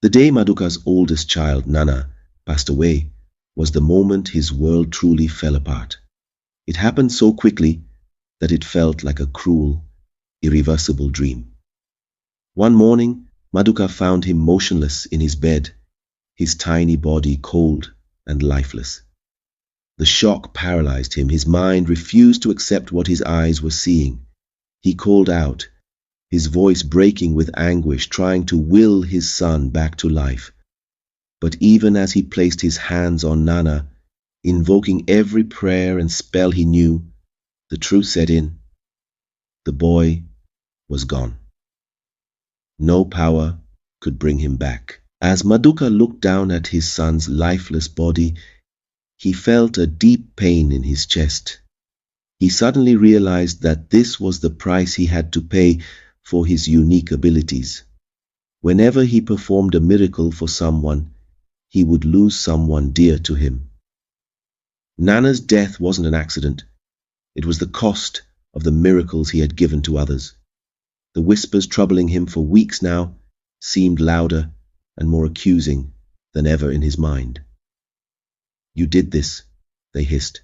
The day Maduka's oldest child, Nana, passed away was the moment his world truly fell apart. It happened so quickly that it felt like a cruel, irreversible dream. One morning, Maduka found him motionless in his bed, his tiny body cold and lifeless. The shock paralyzed him. His mind refused to accept what his eyes were seeing. He called out, his voice breaking with anguish, trying to will his son back to life. But even as he placed his hands on Nana, invoking every prayer and spell he knew, the truth set in. The boy was gone. No power could bring him back. As Maduka looked down at his son's lifeless body, he felt a deep pain in his chest. He suddenly realized that this was the price he had to pay for his unique abilities. Whenever he performed a miracle for someone, he would lose someone dear to him. Nana's death wasn't an accident. It was the cost of the miracles he had given to others. The whispers troubling him for weeks now seemed louder and more accusing than ever in his mind. "You did this," they hissed.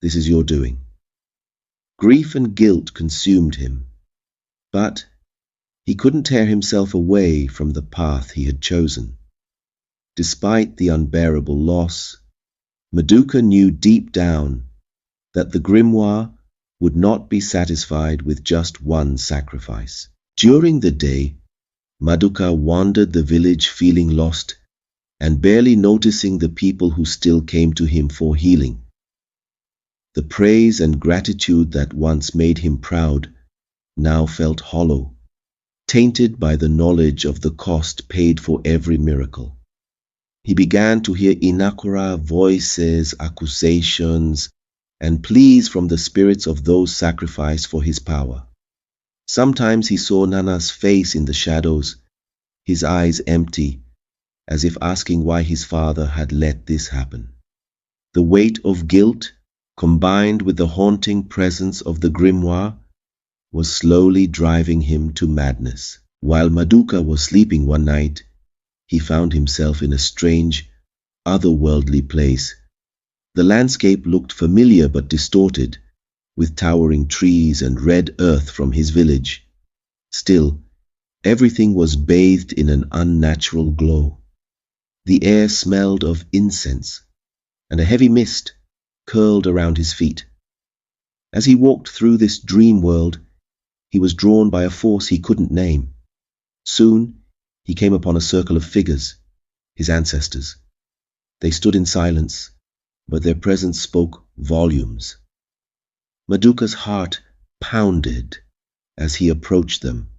"This is your doing." Grief and guilt consumed him, but he couldn't tear himself away from the path he had chosen. Despite the unbearable loss, Maduka knew deep down that the grimoire would not be satisfied with just one sacrifice. During the day, Maduka wandered the village feeling lost and barely noticing the people who still came to him for healing. The praise and gratitude that once made him proud now felt hollow, tainted by the knowledge of the cost paid for every miracle. He began to hear inakura voices, accusations, and pleas from the spirits of those sacrificed for his power. Sometimes he saw Nana's face in the shadows, his eyes empty, as if asking why his father had let this happen. The weight of guilt, combined with the haunting presence of the grimoire, was slowly driving him to madness. While Maduka was sleeping one night, he found himself in a strange, otherworldly place. The landscape looked familiar but distorted, with towering trees and red earth from his village. Still, everything was bathed in an unnatural glow. The air smelled of incense, and a heavy mist curled around his feet. As he walked through this dream world, he was drawn by a force he couldn't name. Soon, he came upon a circle of figures, his ancestors. They stood in silence, but their presence spoke volumes. Maduka's heart pounded as he approached them,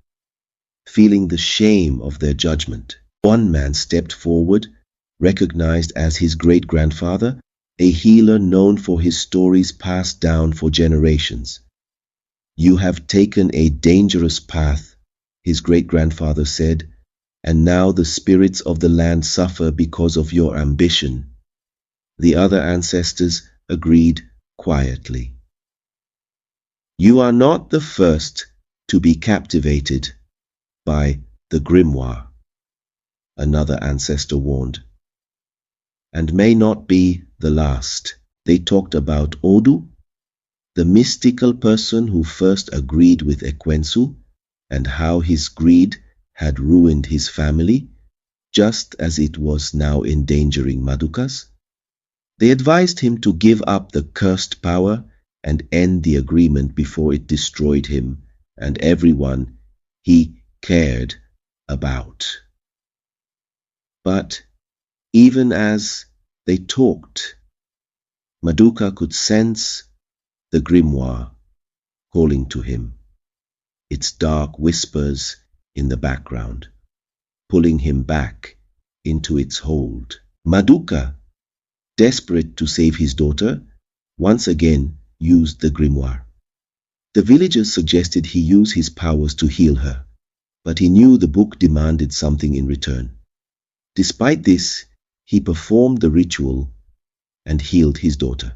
feeling the shame of their judgment. One man stepped forward, recognized as his great-grandfather, a healer known for his stories passed down for generations. "You have taken a dangerous path," his great-grandfather said, "and now the spirits of the land suffer because of your ambition." The other ancestors agreed quietly. "You are not the first to be captivated by the grimoire," another ancestor warned, "and may not be the last." They talked about Odu, the mystical person who first agreed with Ekwensu, and how his greed had ruined his family, just as it was now endangering Maduka's. They advised him to give up the cursed power and end the agreement before it destroyed him and everyone he cared about. But even as they talked, Maduka could sense the grimoire calling to him, its dark whispers in the background, pulling him back into its hold. Maduka, desperate to save his daughter, once again used the grimoire. The villagers suggested he use his powers to heal her, but he knew the book demanded something in return. Despite this, he performed the ritual and healed his daughter.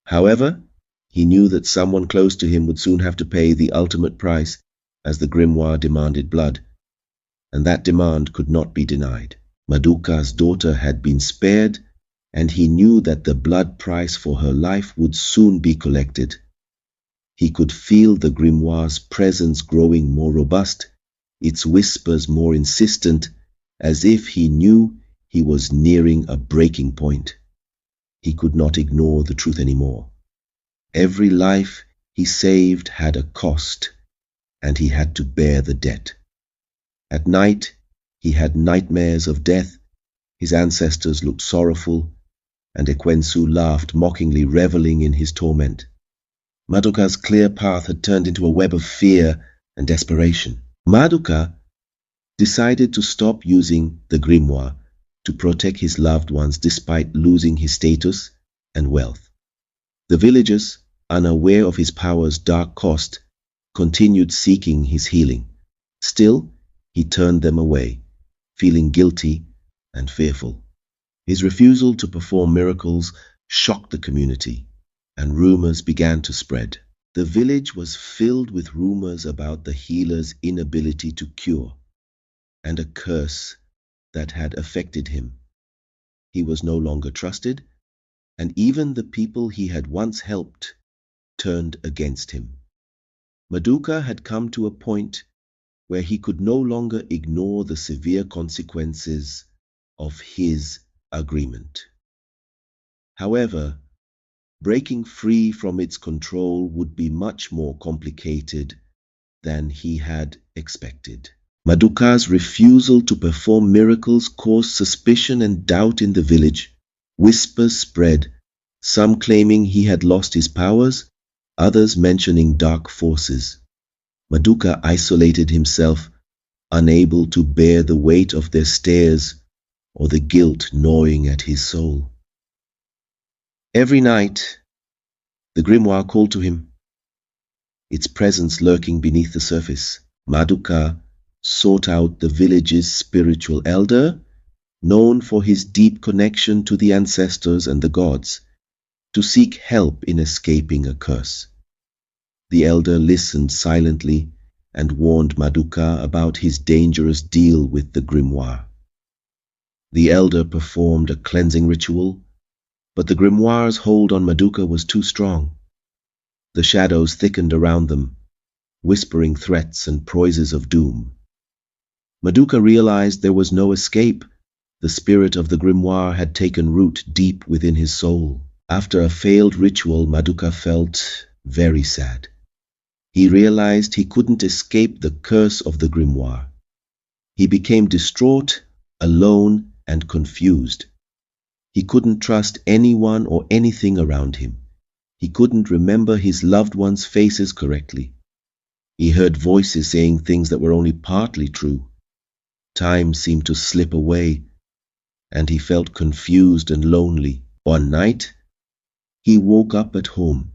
However, he knew that someone close to him would soon have to pay the ultimate price, as the grimoire demanded blood. and that demand could not be denied. Maduka's daughter had been spared, and he knew that the blood price for her life would soon be collected. He could feel the grimoire's presence growing more robust, its whispers more insistent, as if he knew he was nearing a breaking point. He could not ignore the truth anymore. Every life he saved had a cost, and he had to bear the debt. At night, he had nightmares of death. His ancestors looked sorrowful, and Ekwensu laughed mockingly, reveling in his torment. Maduka's clear path had turned into a web of fear and desperation. Maduka decided to stop using the grimoire to protect his loved ones despite losing his status and wealth. The villagers, unaware of his power's dark cost, continued seeking his healing. Still, he turned them away, feeling guilty and fearful. His refusal to perform miracles shocked the community, and rumors began to spread. The village was filled with rumors about the healer's inability to cure, and a curse that had affected him. He was no longer trusted, and even the people he had once helped turned against him. Maduka had come to a point where he could no longer ignore the severe consequences of his agreement. However, breaking free from its control would be much more complicated than he had expected. Maduka's refusal to perform miracles caused suspicion and doubt in the village. Whispers spread, some claiming he had lost his powers, others mentioning dark forces. Maduka isolated himself, unable to bear the weight of their stares or the guilt gnawing at his soul. Every night, the grimoire called to him, its presence lurking beneath the surface. Maduka sought out the village's spiritual elder, known for his deep connection to the ancestors and the gods, to seek help in escaping a curse. The elder listened silently and warned Maduka about his dangerous deal with the grimoire. The elder performed a cleansing ritual, but the grimoire's hold on Maduka was too strong. The shadows thickened around them, whispering threats and promises of doom. Maduka realized there was no escape. The spirit of the grimoire had taken root deep within his soul. After a failed ritual, Maduka felt very sad. He realized he couldn't escape the curse of the grimoire. He became distraught, alone, and confused. He couldn't trust anyone or anything around him. He couldn't remember his loved ones' faces correctly. He heard voices saying things that were only partly true. Time seemed to slip away, and he felt confused and lonely. One night, he woke up at home,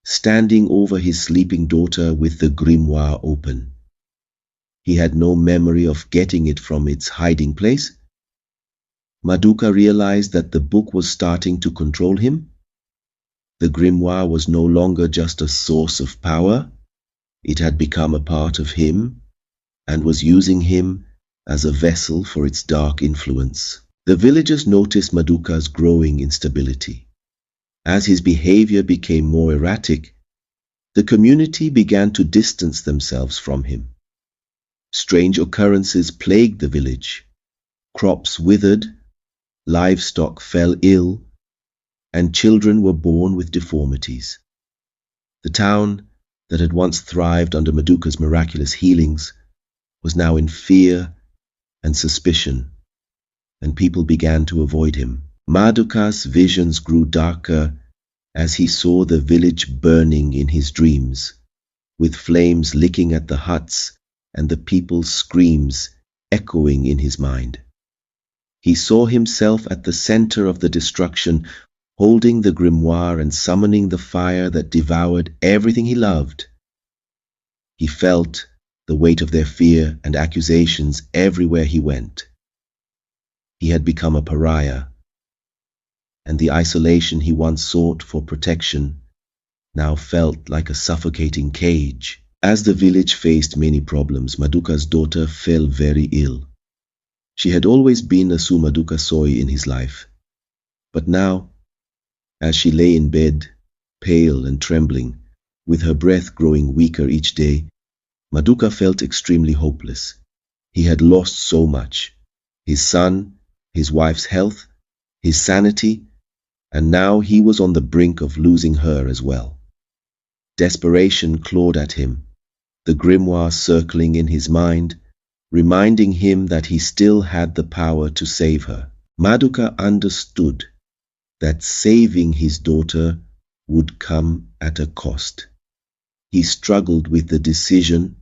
standing over his sleeping daughter with the grimoire open. He had no memory of getting it from its hiding place. Maduka realized that the book was starting to control him. The grimoire was no longer just a source of power. It had become a part of him and was using him as a vessel for its dark influence. The villagers noticed Maduka's growing instability. As his behavior became more erratic, the community began to distance themselves from him. Strange occurrences plagued the village. Crops withered, livestock fell ill, and children were born with deformities. The town that had once thrived under Maduka's miraculous healings was now in fear and suspicion, and people began to avoid him. Maduka's visions grew darker as he saw the village burning in his dreams, with flames licking at the huts and the people's screams echoing in his mind. He saw himself at the center of the destruction, holding the grimoire and summoning the fire that devoured everything he loved. He felt the weight of their fear and accusations everywhere he went. He had become a pariah, and the isolation he once sought for protection now felt like a suffocating cage. As the village faced many problems, Maduka's daughter fell very ill. She had always been a Maduka Soy in his life, but now, as she lay in bed, pale and trembling, with her breath growing weaker each day, Maduka felt extremely hopeless. He had lost so much: his son, his wife's health, his sanity, and now he was on the brink of losing her as well. Desperation clawed at him, the grimoire circling in his mind, reminding him that he still had the power to save her. Maduka understood that saving his daughter would come at a cost. He struggled with the decision,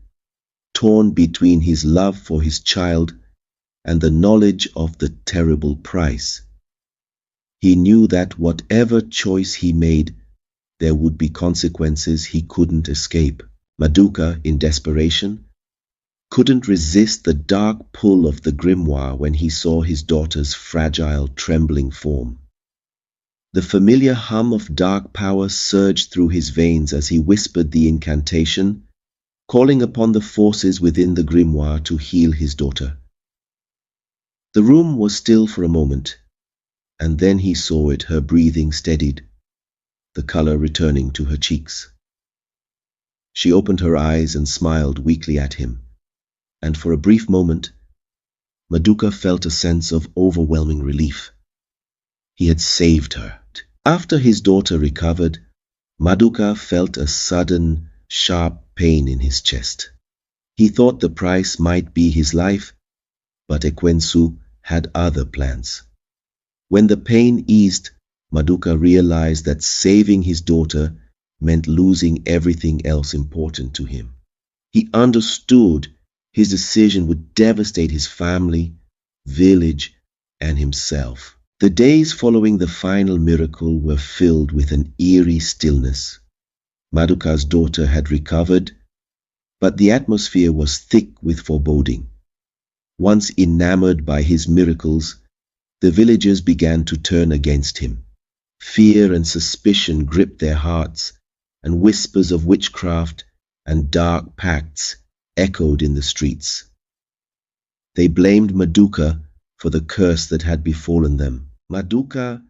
torn between his love for his child and the knowledge of the terrible price. He knew that whatever choice he made, there would be consequences he couldn't escape. Maduka, in desperation, couldn't resist the dark pull of the grimoire when he saw his daughter's fragile, trembling form. The familiar hum of dark power surged through his veins as he whispered the incantation, calling upon the forces within the grimoire to heal his daughter. The room was still for a moment, and then he saw it, her breathing steadied, the color returning to her cheeks. She opened her eyes and smiled weakly at him, and for a brief moment, Maduka felt a sense of overwhelming relief. He had saved her. After his daughter recovered, Maduka felt a sudden, sharp pain in his chest. He thought the price might be his life, but Ekwensu had other plans. When the pain eased, Maduka realized that saving his daughter meant losing everything else important to him. He understood his decision would devastate his family, village, and himself. The days following the final miracle were filled with an eerie stillness. Maduka's daughter had recovered, but the atmosphere was thick with foreboding. Once enamored by his miracles, the villagers began to turn against him. Fear and suspicion gripped their hearts, and whispers of witchcraft and dark pacts echoed in the streets. They blamed Maduka for the curse that had befallen them. Maduka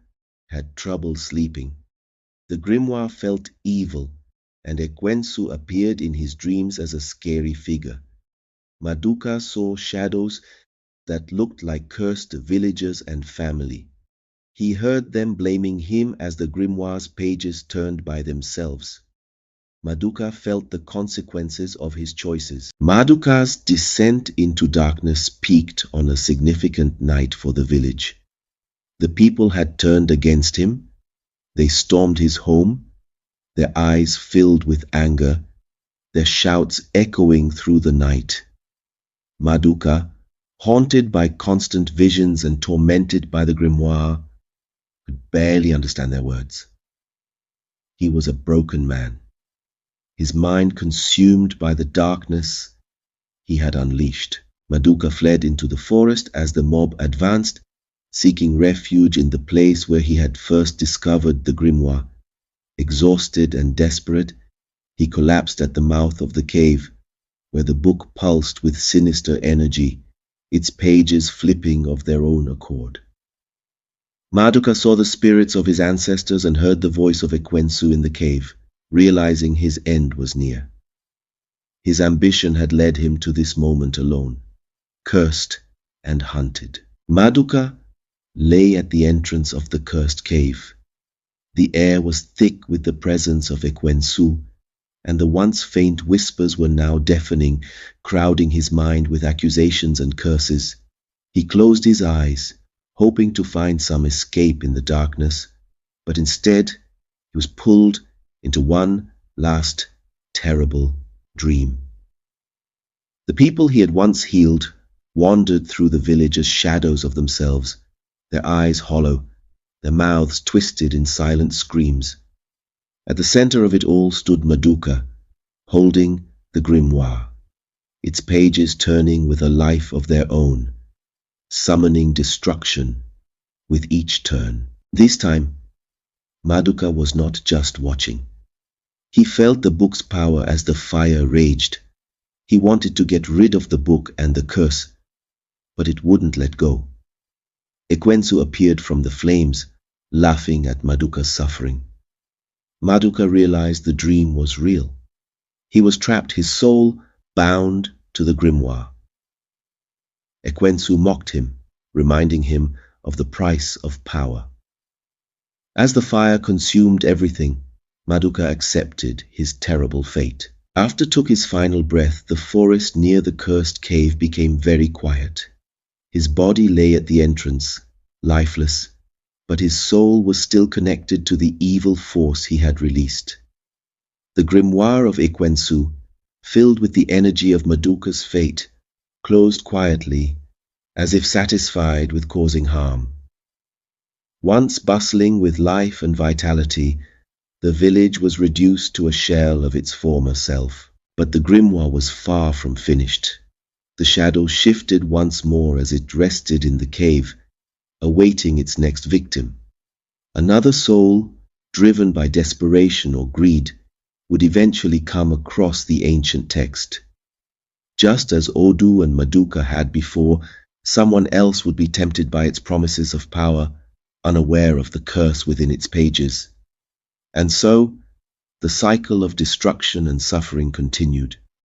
had trouble sleeping. The grimoire felt evil, and Ekwensu appeared in his dreams as a scary figure. Maduka saw shadows that looked like cursed villagers and family. He heard them blaming him as the grimoire's pages turned by themselves. Maduka felt the consequences of his choices. Maduka's descent into darkness peaked on a significant night for the village. The people had turned against him. They stormed his home, their eyes filled with anger, their shouts echoing through the night. Maduka, haunted by constant visions and tormented by the grimoire, could barely understand their words. He was a broken man, his mind consumed by the darkness he had unleashed. Maduka fled into the forest as the mob advanced, seeking refuge in the place where he had first discovered the grimoire. Exhausted and desperate, he collapsed at the mouth of the cave, where the book pulsed with sinister energy, its pages flipping of their own accord. Maduka saw the spirits of his ancestors and heard the voice of Ekwensu in the cave, realizing his end was near. His ambition had led him to this moment alone, cursed and hunted. Maduka lay at the entrance of the cursed cave. The air was thick with the presence of Ekwensu, and the once faint whispers were now deafening, crowding his mind with accusations and curses. He closed his eyes, hoping to find some escape in the darkness, but instead he was pulled into one last terrible dream. The people he had once healed wandered through the village as shadows of themselves, their eyes hollow, their mouths twisted in silent screams. At the center of it all stood Maduka, holding the grimoire, its pages turning with a life of their own, summoning destruction with each turn. This time, Maduka was not just watching. He felt the book's power as the fire raged. He wanted to get rid of the book and the curse, but it wouldn't let go. Ekwensu appeared from the flames, laughing at Maduka's suffering. Maduka realized the dream was real. He was trapped, his soul bound to the grimoire. Ekwensu mocked him, reminding him of the price of power. As the fire consumed everything, Maduka accepted his terrible fate. After took his final breath, the forest near the cursed cave became very quiet. His body lay at the entrance, lifeless, but his soul was still connected to the evil force he had released. The grimoire of Ekwensu, filled with the energy of Maduka's fate, closed quietly, as if satisfied with causing harm. Once bustling with life and vitality, the village was reduced to a shell of its former self. But the grimoire was far from finished. The shadow shifted once more as it rested in the cave, awaiting its next victim. Another soul, driven by desperation or greed, would eventually come across the ancient text. Just as Odu and Maduka had before, someone else would be tempted by its promises of power, unaware of the curse within its pages. And so, the cycle of destruction and suffering continued.